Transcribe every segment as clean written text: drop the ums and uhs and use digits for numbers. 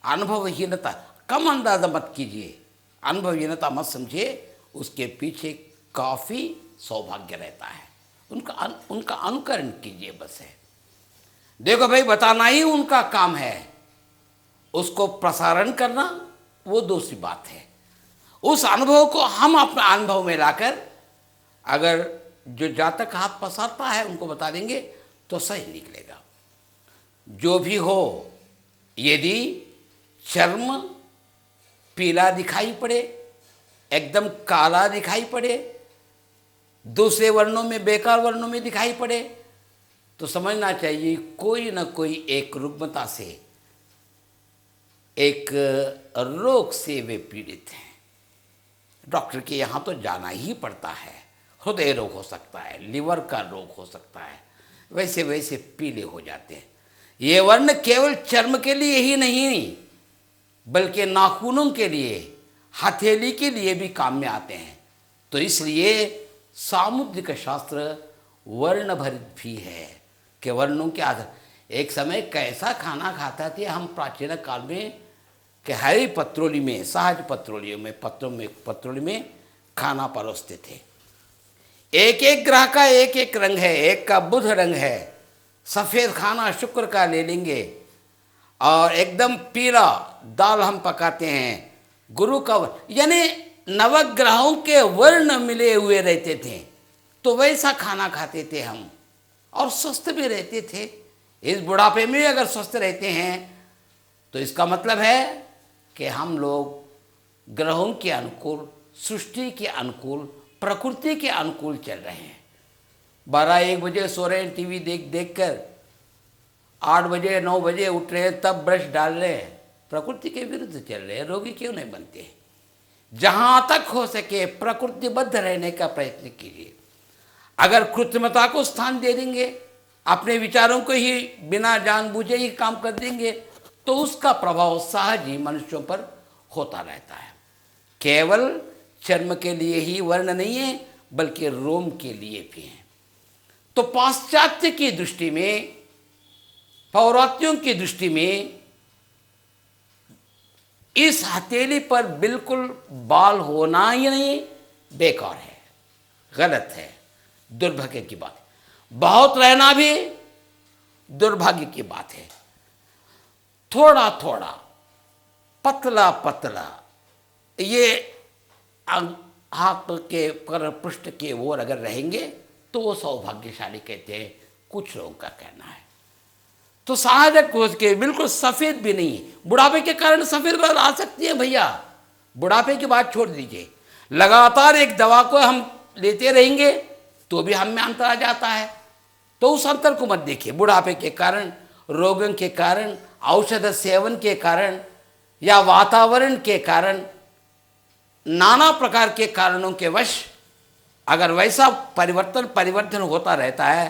अनुभवहीनता कम अंदाजा मत कीजिए, अनुभवहीनता मत समझिए, उसके पीछे काफ़ी सौभाग्य रहता है। उनका अनुकरण कीजिए बस है। देखो भाई, बताना ही उनका काम है, उसको प्रसारण करना वो दूसरी बात है। उस अनुभव को हम अपने अनुभव में लाकर अगर जो जातक हाथ पसारता है उनको बता देंगे तो सही निकलेगा। जो भी हो, यदि चर्म पीला दिखाई पड़े, एकदम काला दिखाई पड़े, दूसरे वर्णों में, बेकार वर्णों में दिखाई पड़े, तो समझना चाहिए कोई ना कोई एक रुग्मता से, एक रोग से वे पीड़ित हैं। डॉक्टर के यहाँ तो जाना ही पड़ता है। हृदय रोग हो सकता है, लिवर का रोग हो सकता है, वैसे वैसे पीले हो जाते हैं। ये वर्ण केवल चर्म के लिए ही नहीं, बल्कि नाखूनों के लिए, हथेली के लिए भी काम में आते हैं। तो इसलिए सामुद्रिक शास्त्र वर्ण भरित भी है कि वर्णों के आधार। एक समय कैसा खाना खाते थे हम प्राचीन काल में कि हरी पत्रोली में, सहज पत्रोलियों में, पत्रोली में खाना परोसते थे। एक एक ग्रह का एक एक रंग है, एक का बुध रंग है। सफ़ेद खाना शुक्र का ले लेंगे और एकदम पीला दाल हम पकाते हैं गुरु का, यानी नवग्रहों के वर्ण मिले हुए रहते थे। तो वैसा खाना खाते थे हम और स्वस्थ भी रहते थे। इस बुढ़ापे में अगर स्वस्थ रहते हैं तो इसका मतलब है कि हम लोग ग्रहों के अनुकूल, सृष्टि के अनुकूल, प्रकृति के अनुकूल चल रहे हैं। 12-1 बजे सो रहे हैं टीवी देख देख कर, 8 बजे 9 बजे उठ रहे हैं, तब ब्रश डाल रहे हैं, प्रकृति के विरुद्ध चल रहे हैं। रोगी क्यों नहीं बनते? जहाँ तक हो सके प्रकृतिबद्ध रहने का प्रयत्न कीजिए। अगर कृत्रिमता को स्थान दे देंगे, अपने विचारों को ही बिना जानबूझे ही काम कर देंगे, तो उसका प्रभाव सहज ही मनुष्यों पर होता रहता है। केवल चर्म के लिए ही वर्ण नहीं है, बल्कि रोम के लिए भी है। तो पाश्चात्य की दृष्टि में, पौरात्यों की दृष्टि में, इस हथेली पर बिल्कुल बाल होना ही नहीं बेकार है, गलत है, दुर्भाग्य की बात है। बहुत रहना भी दुर्भाग्य की बात है। थोड़ा थोड़ा, पतला पतला, ये हाथ के पर पृष्ठ के ओर अगर रहेंगे तो वो सौभाग्यशाली कहते हैं, कुछ लोगों का कहना है। तो साहजक हो के बिल्कुल सफ़ेद भी नहीं। बुढ़ापे के कारण सफ़ेद बाल आ सकती है भैया, बुढ़ापे की बात छोड़ दीजिए। लगातार एक दवा को हम लेते रहेंगे तो भी हम में अंतर आ जाता है। तो उस अंतर को मत देखिए। बुढ़ापे के कारण, रोगों के कारण, औषध सेवन के कारण या वातावरण के कारण, नाना प्रकार के कारणों के वश अगर वैसा परिवर्तन होता रहता है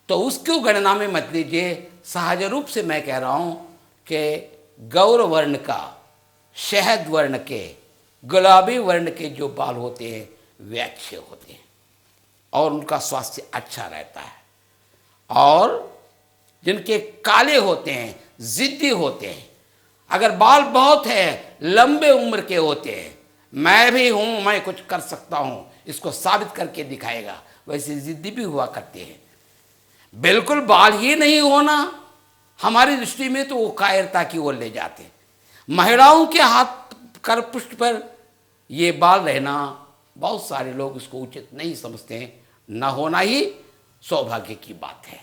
तो उसको गणना में मत लीजिए। सहज रूप से मैं कह रहा हूँ कि गौर वर्ण का, शहद वर्ण के, गुलाबी वर्ण के जो बाल होते हैं वे अच्छे होते हैं और उनका स्वास्थ्य अच्छा रहता है। और जिनके काले होते हैं, जिद्दी होते हैं, अगर बाल बहुत है, लंबे उम्र के होते हैं, मैं भी हूँ, मैं कुछ कर सकता हूँ, इसको साबित करके दिखाएगा, वैसे जिद्दी भी हुआ करते हैं। बिल्कुल बाल ही नहीं होना हमारी दृष्टि में तो वो कायरता की ओर ले जाते हैं। महिलाओं के हाथ कर पृष्ठ पर ये बाल रहना बहुत सारे लोग इसको उचित नहीं समझते हैं। न होना ही सौभाग्य की बात है।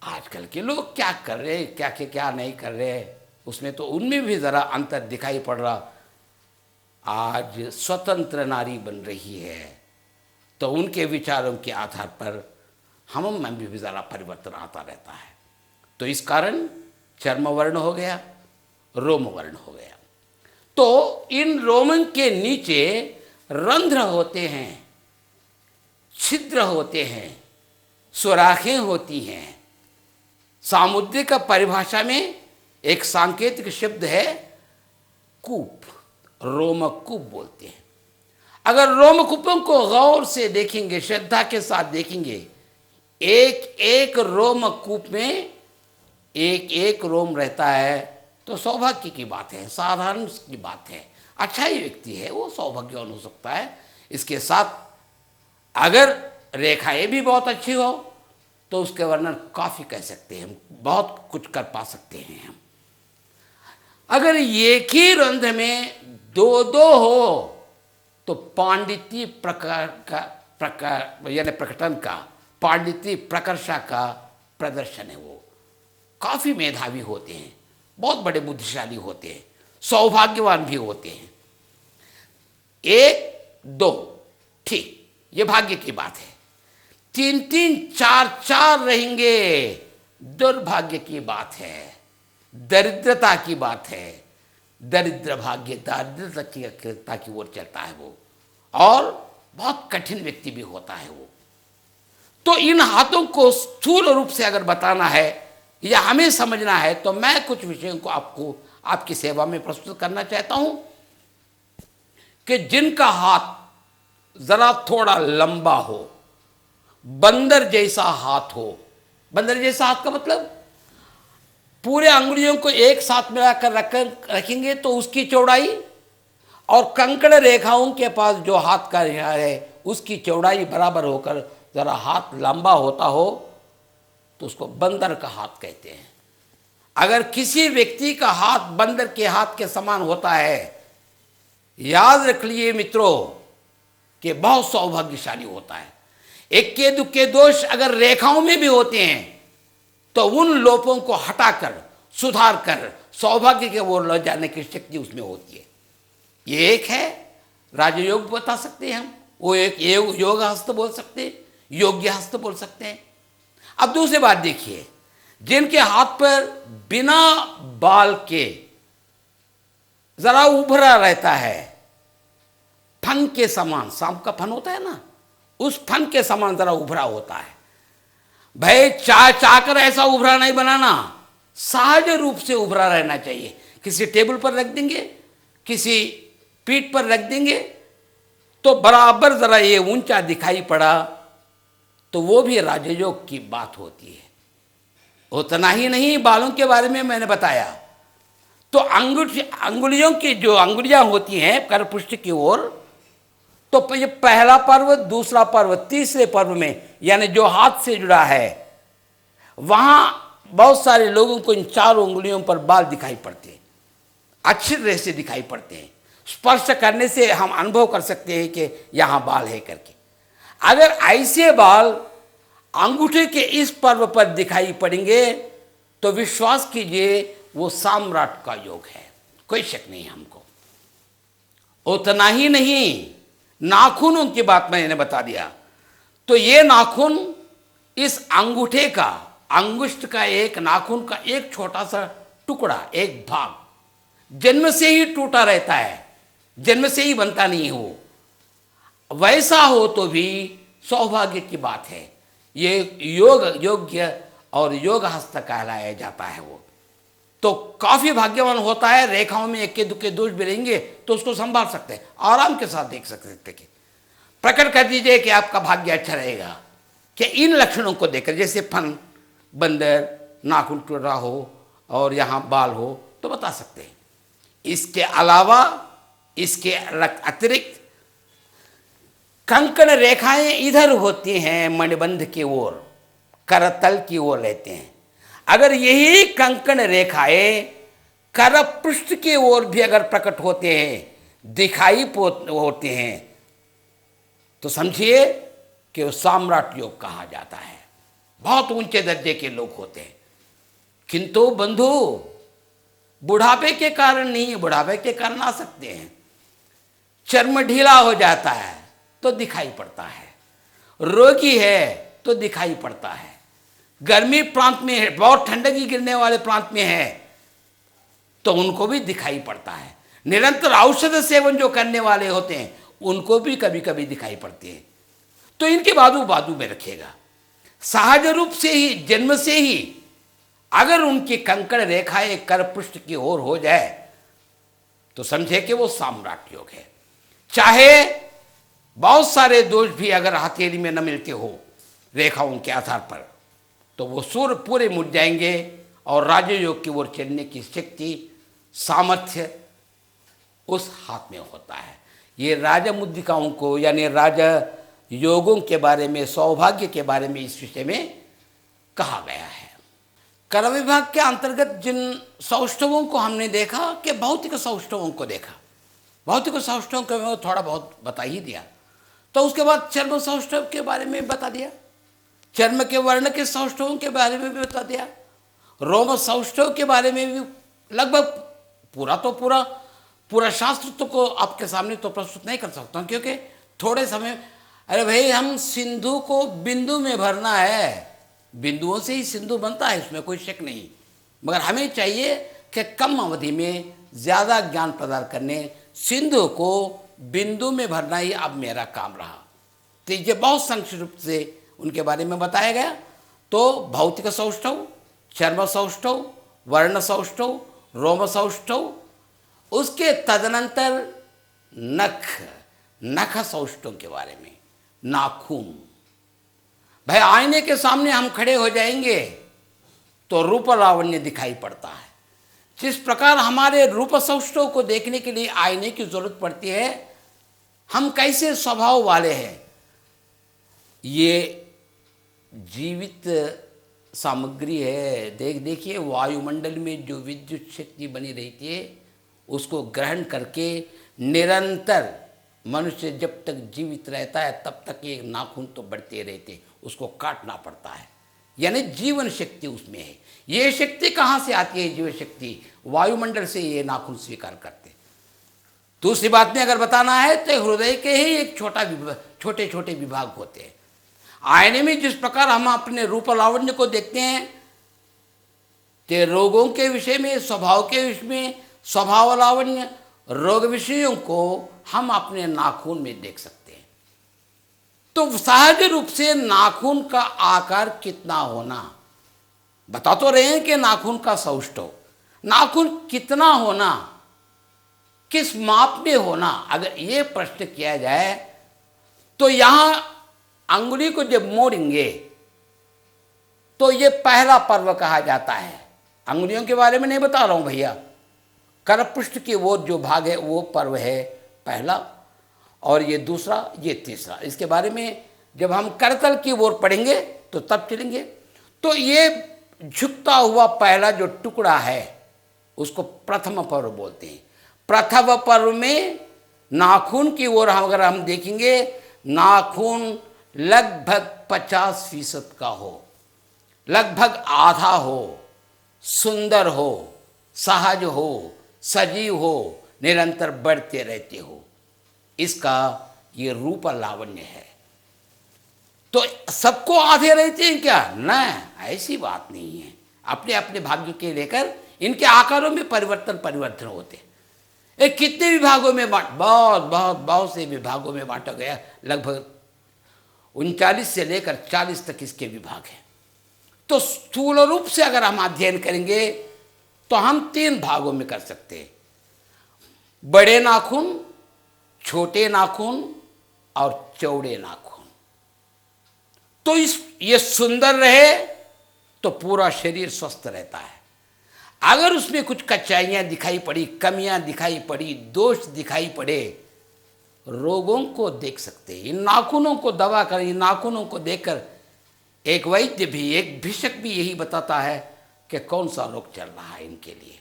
आजकल के लोग क्या कर रहे हैं, क्या नहीं कर रहे हैं, उसमें तो उनमें भी ज़रा अंतर दिखाई पड़ रहा। आज स्वतंत्र नारी बन रही है तो उनके विचारों के आधार पर हम में भी ज़रा परिवर्तन आता रहता है। तो इस कारण चर्म वर्ण हो गया, रोम वर्ण हो गया। तो इन रोमन के नीचे रंध्र होते हैं, छिद्र होते हैं, सुराखें होती हैं। सामुद्रिक परिभाषा में एक सांकेतिक शब्द है कूप, रोमकूप बोलते हैं। अगर रोमकूपों को गौर से देखेंगे, श्रद्धा के साथ देखेंगे, एक एक रोमकूप में एक एक रोम रहता है तो सौभाग्य की बात है, साधारण की बात है, अच्छा ही व्यक्ति है वो, सौभाग्यवान हो सकता है। इसके साथ अगर रेखाएं भी बहुत अच्छी हो तो उसके वर्णन काफ़ी कह सकते हैं, बहुत कुछ कर पा सकते हैं हम। अगर एक ही रंध्र में दो दो हो तो पांडित्य प्रकार यानी प्रकटन का, पांडित्य प्रकर्षा का प्रदर्शन है। वो काफ़ी मेधावी होते हैं, बहुत बड़े बुद्धिशाली होते हैं, सौभाग्यवान भी होते हैं। एक दो ठीक, ये भाग्य की बात है। तीन तीन चार चार रहेंगे, दुर्भाग्य की बात है, दरिद्रता की बात है। दरिद्र भाग्य दारिद्रता की ओर चलता है वो, और बहुत कठिन व्यक्ति भी होता है वो। तो इन हाथों को स्थूल रूप से अगर बताना है या हमें समझना है तो मैं कुछ विषयों को आपको आपकी सेवा में प्रस्तुत करना चाहता हूं कि जिनका हाथ जरा थोड़ा लंबा हो, बंदर जैसा हाथ हो। बंदर जैसा हाथ का मतलब पूरे अंगुलियों को एक साथ मिलाकर रखेंगे तो उसकी चौड़ाई और कंकड़ रेखाओं के पास जो हाथ का रेखा है उसकी चौड़ाई बराबर होकर जरा हाथ लंबा होता हो तो उसको बंदर का हाथ कहते हैं। अगर किसी व्यक्ति का हाथ बंदर के हाथ के समान होता है, याद रख लिए मित्रों कि बहुत सौभाग्यशाली होता है। इक्के दुक्के दोष अगर रेखाओं में भी होते हैं तो उन लोपों को हटाकर सुधार कर सौभाग्य के ओर ले जाने की शक्ति उसमें होती है। ये एक है राजयोग बता सकते हैं हम, वो एक योग हस्त बोल सकते हैं, योग्य हस्त बोल सकते हैं। अब दूसरी बात देखिए, जिनके हाथ पर बिना बाल के जरा उभरा रहता है, फन के समान, सांप का फन होता है ना, उस फन के समान जरा उभरा होता है। भाई चाकर ऐसा उभरा नहीं बनाना, सहज रूप से उभरा रहना चाहिए। किसी टेबल पर रख देंगे, किसी पीठ पर रख देंगे तो बराबर जरा ये ऊंचा दिखाई पड़ा तो वो भी राजयोग की बात होती है। उतना ही नहीं, बालों के बारे में मैंने बताया तो अंगुलियों की जो अंगुलियां होती हैं करपृष्ठ की ओर, तो ये पहला पर्व, दूसरा पर्व, तीसरे पर्व में यानी जो हाथ से जुड़ा है वहां बहुत सारे लोगों को इन चारों उंगलियों पर बाल दिखाई पड़ते हैं, अच्छी तरह से दिखाई पड़ते हैं। स्पर्श करने से हम अनुभव कर सकते हैं कि यहां बाल है करके। अगर ऐसे बाल अंगूठे के इस पर्व पर दिखाई पड़ेंगे तो विश्वास कीजिए वो साम्राट का योग है, कोई शक नहीं हमको। उतना ही नहीं, नाखूनों की बात मैंने बता दिया तो ये नाखून इस अंगूठे का, अंगुष्ठ का एक नाखून का एक छोटा सा टुकड़ा, एक भाग जन्म से ही टूटा रहता है, जन्म से ही बनता नहीं हो। वैसा हो तो भी सौभाग्य की बात है। ये योग्य और योग हस्त कहलाया जाता है वो। तो काफी भाग्यवान होता है। रेखाओं में इक्के दुक्के दोष भी रहेंगे तो उसको संभाल सकते हैं, आराम के साथ देख सकते कि प्रकट कर दीजिए कि आपका भाग्य अच्छा रहेगा कि इन लक्षणों को देखकर, जैसे फन, बंदर, नाखून टूटा हो और यहाँ बाल हो तो बता सकते हैं। इसके अलावा, इसके अतिरिक्त कंकण रेखाएं इधर होती हैं, मणिबंध की ओर, करतल की ओर रहते हैं। अगर यही कंकण रेखाएं करपृष्ठ की ओर भी अगर प्रकट होते हैं, दिखाई होते हैं तो समझिए कि वो साम्राट योग कहा जाता है। बहुत ऊंचे दर्जे के लोग होते हैं। किंतु बंधु बुढ़ापे के कारण नहीं, बुढ़ापे के कारण आ सकते हैं। चर्म ढीला हो जाता है तो दिखाई पड़ता है, रोगी है तो दिखाई पड़ता है, गर्मी प्रांत में है, बहुत ठंडकी गिरने वाले प्रांत में है तो उनको भी दिखाई पड़ता है। निरंतर औषध सेवन जो करने वाले होते हैं उनको भी कभी कभी दिखाई पड़ती है। तो इनके बाजू में रखेगा। सहज रूप से ही, जन्म से ही अगर उनकी कंकड़ रेखाएं करपृष्ठ की ओर हो जाए तो समझे कि वो साम्राट योग है। चाहे बहुत सारे दोष भी अगर हथेली में न मिलते हो रेखाओं के आधार पर तो वो सूर्य पूरे मुड़ जाएंगे और राजयोग की ओर चलने की शक्ति सामर्थ्य उस हाथ में होता है। ये राजा मुद्रिकाओं को यानी राजा योगों के बारे में, सौभाग्य के बारे में इस विषय में कहा गया है। कर्म विभाग के अंतर्गत जिन सौष्ठवों को हमने देखा कि भौतिक सौष्ठवों को देखा, भौतिक सौष्ठवों को मैं थोड़ा बहुत बता ही दिया। तो उसके बाद चर्म सौष्ठव के बारे में बता दिया, चर्म के वर्ण के सौष्ठवों के बारे में भी बता दिया, रोम सौष्ठव के बारे में भी लगभग पूरा शास्त्र तो को आपके सामने तो प्रस्तुत नहीं कर सकता हूँ, क्योंकि थोड़े समय, अरे भाई हम सिंधु को बिंदु में भरना है, बिंदुओं से ही सिंधु बनता है, इसमें कोई शक नहीं। मगर हमें चाहिए कि कम अवधि में ज़्यादा ज्ञान प्रदान करने, सिंधु को बिंदु में भरना ही अब मेरा काम रहा। तो ये बहुत संक्षिप्त रूप से उनके बारे में बताया गया। तो भौतिक सौष्ठव, चर्म सौष्ठव, वर्ण सौष्ठव, रोम सौष्ठव, उसके तदनंतर नख सौष्ठव के बारे में, नाखून। भाई आईने के सामने हम खड़े हो जाएंगे तो रूप लावण्य दिखाई पड़ता है। जिस प्रकार हमारे रूप सौष्ठव को देखने के लिए आईने की जरूरत पड़ती है, हम कैसे स्वभाव वाले हैं, ये जीवित सामग्री है। देखिए वायुमंडल में जो विद्युत शक्ति बनी रहती है, उसको ग्रहण करके निरंतर मनुष्य जब तक जीवित रहता है तब तक ये नाखून तो बढ़ते रहते, उसको काटना पड़ता है। यानी जीवन शक्ति उसमें है। ये शक्ति कहाँ से आती है? जीवन शक्ति वायुमंडल से ये नाखून स्वीकार करते। दूसरी बात में अगर बताना है तो हृदय के ही एक छोटे छोटे विभाग होते हैं। आईने में जिस प्रकार हम अपने रूप लावण्य को देखते हैं, ते रोगों के विषय में, स्वभाव के विषय में, स्वभाव लावण्य, रोग विषयों को हम अपने नाखून में देख सकते हैं। तो सहज रूप से नाखून का आकार कितना होना, बता तो रहे हैं कि नाखून का सौष्ठव, नाखून कितना होना, किस माप में होना, अगर ये प्रश्न किया जाए तो यहां अंगुली को जब मोड़ेंगे तो ये पहला पर्व कहा जाता है। अंगुलियों के बारे में नहीं बता रहा हूं भैया, करपृष्ठ की वो जो भाग है वो पर्व है पहला, और ये दूसरा, ये तीसरा। इसके बारे में जब हम करतल की ओर पढ़ेंगे तो तब चलेंगे। तो ये झुकता हुआ पहला जो टुकड़ा है उसको प्रथम पर्व बोलते हैं। प्रथम पर्व में नाखून की ओर अगर हम देखेंगे, नाखून लगभग 50% का हो, लगभग आधा हो, सुंदर हो, सहज हो, सजीव हो, निरंतर बढ़ते रहते हो, इसका ये रूप लावण्य है। तो सबको आधे रहते हैं क्या? न, ऐसी बात नहीं है। अपने अपने भाग्य के लेकर इनके आकारों में परिवर्तन होते हैं। कितने विभागों में बहुत से विभागों में बांटा गया, लगभग 39 से लेकर 40 तक इसके विभाग हैं। तो स्थूल रूप से अगर हम अध्ययन करेंगे तो हम 3 भागों में कर सकते हैं, बड़े नाखून, छोटे नाखून और चौड़े नाखून। तो ये सुंदर रहे तो पूरा शरीर स्वस्थ रहता है। अगर उसमें कुछ कच्चाइयाँ दिखाई पड़ी, कमियाँ दिखाई पड़ी, दोष दिखाई पड़े, रोगों को देख सकते हैं। इन नाखूनों को दबा कर, इन नाखूनों को देखकर एक वैद्य भी, एक भिषक भी यही बताता है कि कौन सा रोग चल रहा है इनके लिए।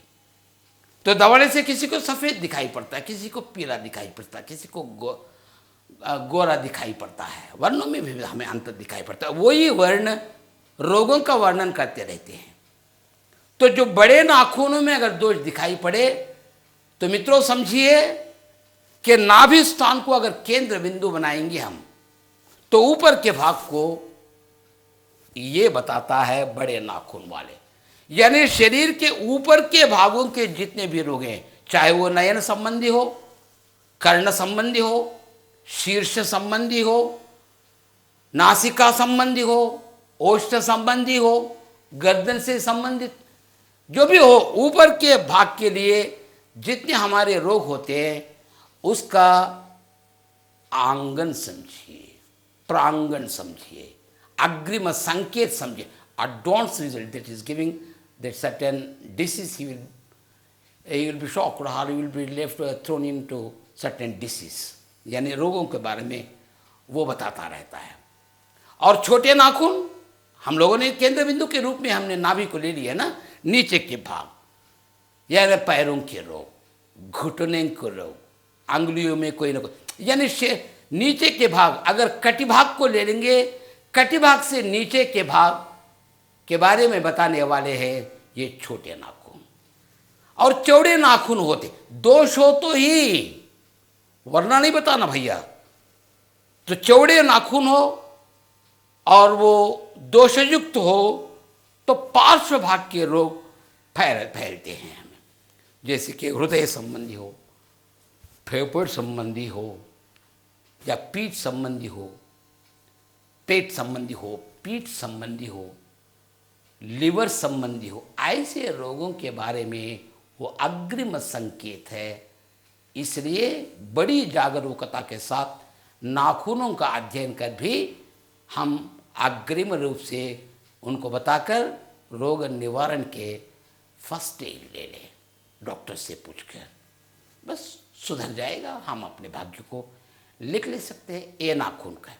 तो दवाने से किसी को सफ़ेद दिखाई पड़ता है, किसी को पीला दिखाई पड़ता है, किसी को गोरा दिखाई पड़ता है। वर्णों में भी हमें अंतर दिखाई पड़ता है। वही वर्ण रोगों का वर्णन करते रहते हैं। तो जो बड़े नाखूनों में अगर दोष दिखाई पड़े तो मित्रों समझिए कि नाभि स्थान को अगर केंद्र बिंदु बनाएंगे हम, तो ऊपर के भाग को ये बताता है बड़े नाखून वाले। यानी शरीर के ऊपर के भागों के जितने भी रोग हैं, चाहे वो नयन संबंधी हो, कर्ण संबंधी हो, शीर्ष संबंधी हो, नासिका संबंधी हो, ओष्ठ संबंधी हो, गर्दन से संबंधित जो भी हो, ऊपर के भाग के लिए जितने हमारे रोग होते हैं उसका आंगन समझिए, प्रांगण समझिए, अग्रिम संकेत समझिए। advanced result that is giving that certain disease he will you will be shocked or you will be left thrown into certain disease, यानी रोगों के बारे में वो बताता रहता है। और छोटे नाखून हम लोगों ने केंद्र बिंदु के रूप में हमने नाभि को ले लिया ना, नीचे के भाग यानी पैरों के रोग, घुटने के रोग, अंगुलियों में कोई ना कोई, यानी नीचे के भाग, अगर कटिभाग को ले लेंगे, कटिभाग से नीचे के भाग के बारे में बताने वाले हैं ये छोटे नाखून। और चौड़े नाखून होते, दोष हो तो ही, वरना नहीं बताना भैया। तो चौड़े नाखून हो और वो दोषयुक्त हो तो पार्श्व भाग के रोग फैलते हैं हमें, जैसे कि हृदय संबंधी हो, फेफड़ संबंधी हो, या पीठ संबंधी हो, पेट संबंधी हो, पीठ संबंधी हो, लिवर संबंधी हो, ऐसे रोगों के बारे में वो अग्रिम संकेत है। इसलिए बड़ी जागरूकता के साथ नाखूनों का अध्ययन कर भी हम अग्रिम रूप से उनको बताकर रोग निवारण के फर्स्ट एड ले लें, डॉक्टर से पूछकर, बस सुधर जाएगा। हम अपने भाग्य को लिख ले सकते हैं। ये नाखून का,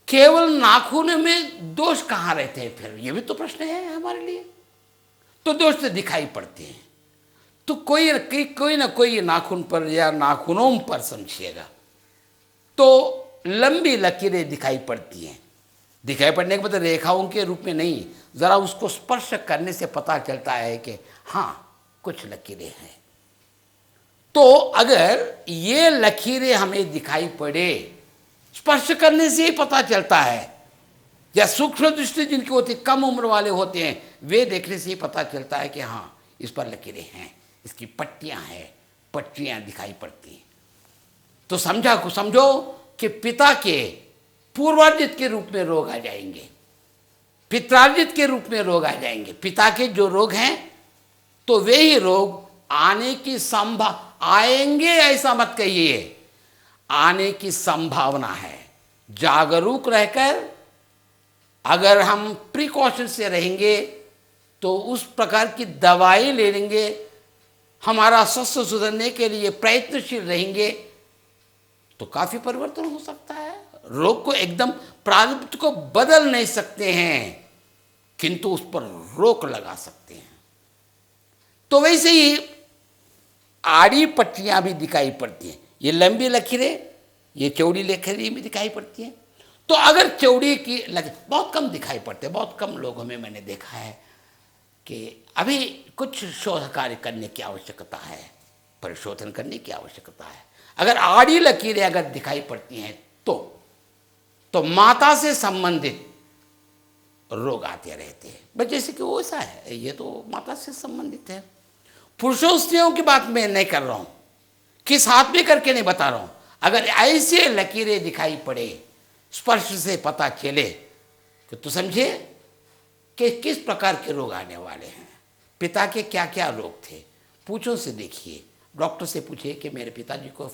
केवल नाखून में दोष कहाँ रहते हैं फिर, ये भी तो प्रश्न है हमारे लिए। तो दोष तो दिखाई पड़ते हैं, तो कोई ना कोई नाखून पर या नाखूनों पर समझिएगा तो लंबी लकीरें दिखाई पड़ती हैं। दिखाई पड़ने के मतलब रेखाओं के रूप में नहीं, ज़रा उसको स्पर्श करने से पता चलता है कि हाँ कुछ लकीरें हैं। तो अगर ये लकीरें हमें दिखाई पड़े, स्पर्श करने से ही पता चलता है, या सूक्ष्म दृष्टि जिनकी होती, कम उम्र वाले होते हैं, वे देखने से ही पता चलता है कि हाँ इस पर लकीरें हैं, इसकी पट्टियां हैं, पट्टियां दिखाई पड़ती हैं। तो समझो कि पिता के पूर्वार्जित के रूप में रोग आ जाएंगे, पित्रार्जित के रूप में रोग आ जाएंगे। पिता के जो रोग हैं तो वे ही रोग आने की आएंगे ऐसा मत कहिए, आने की संभावना है। जागरूक रहकर अगर हम प्रिकॉशन से रहेंगे तो उस प्रकार की दवाई ले लेंगे, हमारा स्वास्थ्य सुधरने के लिए प्रयत्नशील रहेंगे तो काफी परिवर्तन हो सकता है। रोग को एकदम प्रारब्ध को बदल नहीं सकते हैं, किंतु उस पर रोक लगा सकते हैं। तो वैसे ही आड़ी पट्टियां भी दिखाई पड़ती हैं, ये लंबी लकीरें, ये चौड़ी लकीरें भी दिखाई पड़ती हैं। तो अगर चौड़ी की लकीर बहुत कम दिखाई पड़ते हैं, बहुत कम लोगों में मैंने देखा है कि अभी कुछ शोध कार्य करने की आवश्यकता है, परिशोधन करने की आवश्यकता है। अगर आड़ी लकीरें अगर दिखाई पड़ती हैं तो माता से संबंधित रोग आते रहते हैं। बस जैसे कि वो ऐसा है, ये तो माता से संबंधित है। पुरुषों स्त्रियों की बात मैं नहीं कर रहा हूं, किस हाथ में करके नहीं बता रहा हूं। अगर ऐसे लकीरें दिखाई पड़े, स्पर्श से पता चले तो समझिए कि किस प्रकार के रोग आने वाले हैं। पिता के क्या क्या रोग थे, पूछो से देखिए, डॉक्टर से पूछिए कि मेरे पिताजी को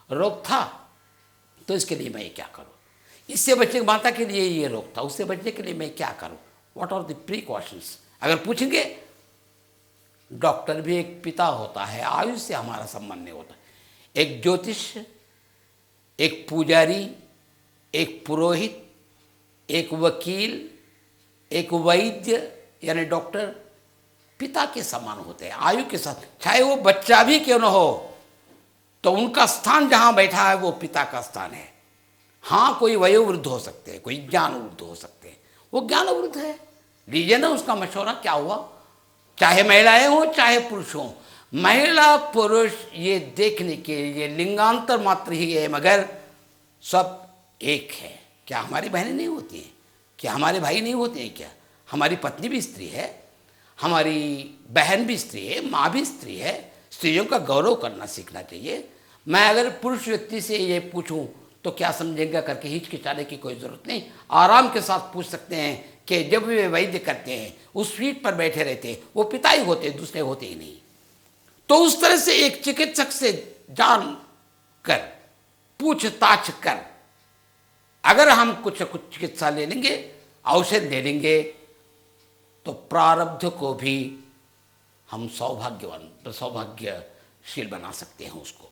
रोग था तो इसके लिए मैं क्या करूं, इससे बचने, माता के लिए ये रोग था, उससे बचने के लिए मैं क्या करूं, व्हाट आर द प्रिकॉशंस। अगर पूछेंगे, डॉक्टर भी एक पिता होता है, आयु से हमारा संबंध नहीं होता। एक ज्योतिष, एक पुजारी, एक पुरोहित, एक वकील, एक वैद्य यानी डॉक्टर पिता के समान होते हैं आयु के साथ। चाहे वो बच्चा भी क्यों न हो तो उनका स्थान जहां बैठा है वो पिता का स्थान है। हाँ, कोई वयोवृद्ध हो सकते हैं, कोई ज्ञानवृद्ध हो सकते हैं, वो ज्ञानवृद्ध है, लीजिए ना उसका मशवरा, क्या हुआ। चाहे महिलाएं हो चाहे पुरुष हो, महिला पुरुष ये देखने के लिए लिंगांतर मात्र ही है, मगर सब एक है। क्या हमारी बहनें नहीं होती हैं, क्या हमारे भाई नहीं होते हैं, क्या हमारी पत्नी भी स्त्री है, हमारी बहन भी स्त्री है, माँ भी स्त्री है। स्त्रियों का गौरव करना सीखना चाहिए। मैं अगर पुरुष व्यक्ति से ये पूछूं तो क्या समझेगा करके हिचकिचाने की कोई ज़रूरत नहीं, आराम के साथ पूछ सकते हैं कि जब वे वैद्य करते हैं उस सीट पर बैठे रहते हैं, वो पिता ही होते हैं, दूसरे होते ही नहीं। तो उस तरह से एक चिकित्सक से जान कर, पूछताछ कर, अगर हम कुछ चिकित्सा ले लेंगे, औषध ले लेंगे, तो प्रारब्ध को भी हम सौभाग्यवान, सौभाग्यशील बना सकते हैं उसको।